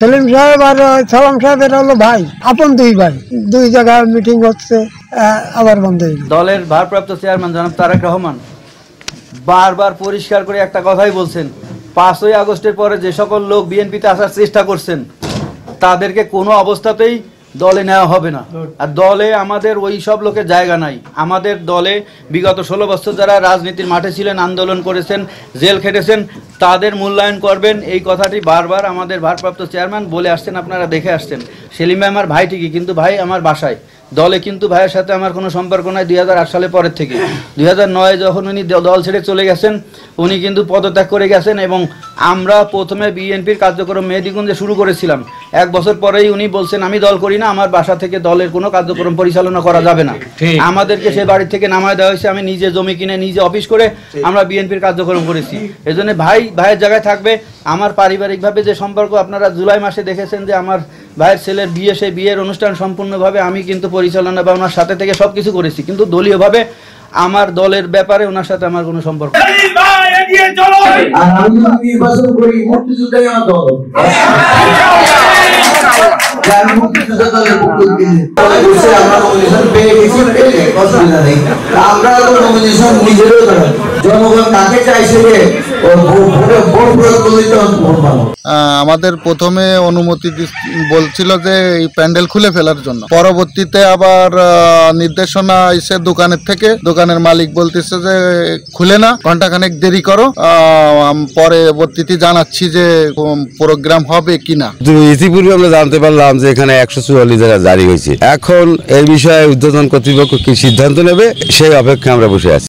সেলিম সাহেব আর সালাম সাহেব এরা হলো ভাই, আপন দুই ভাই। দুই জায়গায় মিটিং হচ্ছে, আবার বন্ধ হয়ে গেল। দলের ভারপ্রাপ্ত চেয়ারম্যান জনাব তারেক রহমান বারবার পরিষ্কার করে একটা কথাই বলছেন, 5ই আগস্টের পরে যে সকল লোক বিএনপিতে আসার চেষ্টা করছেন তাদেরকে কোনো অবস্থাতেই দলে নেওয়া হবে না। আর দলে আমাদের ওই সব লোকের জায়গা নাই। আমাদের দলে বিগত 16 বছর যারা রাজনীতির মাঠে ছিলেন, আন্দোলন করেছেন, জেল খেটেছেন, তাদের মূল্যায়ন করবেন, এই কথাটি বারবার আমাদের ভারপ্রাপ্ত চেয়ারম্যান বলে আসছেন, আপনারা দেখে আসছেন। সেলিম ভাই আমার ভাই ঠিকই, কিন্তু ভাই আমার বাসায়, দলে কিন্তু ভাইয়ের সাথে আমার কোনো সম্পর্ক নাই 2008 সালের পরের থেকে। 2009 যখন উনি দল ছেড়ে চলে গেছেন, উনি কিন্তু পদত্যাগ করে গেছেন এবং আমরা প্রথমে বিএনপির কার্যক্রম মেহেদীগঞ্জে শুরু করেছিলাম। 1 বছর পরেই উনি বলছেন আমি দল করি না, আমার বাসা থেকে দলের কোনো কার্যক্রম পরিচালনা করা যাবে না। আমাদেরকে সে বাড়ি থেকে নামায় দেওয়া হয়েছে। আমি নিজে জমি কিনে নিজে অফিস করে আমরা বিএনপির কার্যক্রম করেছি। এই জন্য ভাইয়ের জায়গায় থাকবে। আমার পারিবারিকভাবে যে সম্পর্ক আপনারা জুলাই মাসে দেখেছেন যে আমার ভাইয়ের ছেলের বিয়ে, সেই বিয়ের অনুষ্ঠান সম্পূর্ণভাবে আমি কিন্তু পরিচালনা বা ওনার সাথে থেকে সব কিছু করেছি, কিন্তু দলীয়ভাবে আমার দলের ব্যাপারে ওনার সাথে আমার কোনো সম্পর্ক নেই। আমাদের প্রথমে অনুমতি বলছিল যে এই প্যান্ডেল খুলে ফেলার জন্য, পরবর্তীতে আবার নির্দেশনা এসে দোকানের থেকে, দোকানের মালিক বলতেছে যে খুলে না, ঘন্টাখানেক দেরি করো, পরবর্তীতে জানাচ্ছি যে প্রোগ্রাম হবে কিনা। ইতিপূর্বে আমরা জানতে পারলাম যে এখানে 144 জায়গা জারি হয়েছে। এখন এই বিষয়ে ঊর্ধ্বতন কর্তৃপক্ষ কি সিদ্ধান্ত নেবে সেই অপেক্ষায় আমরা বসে আছি।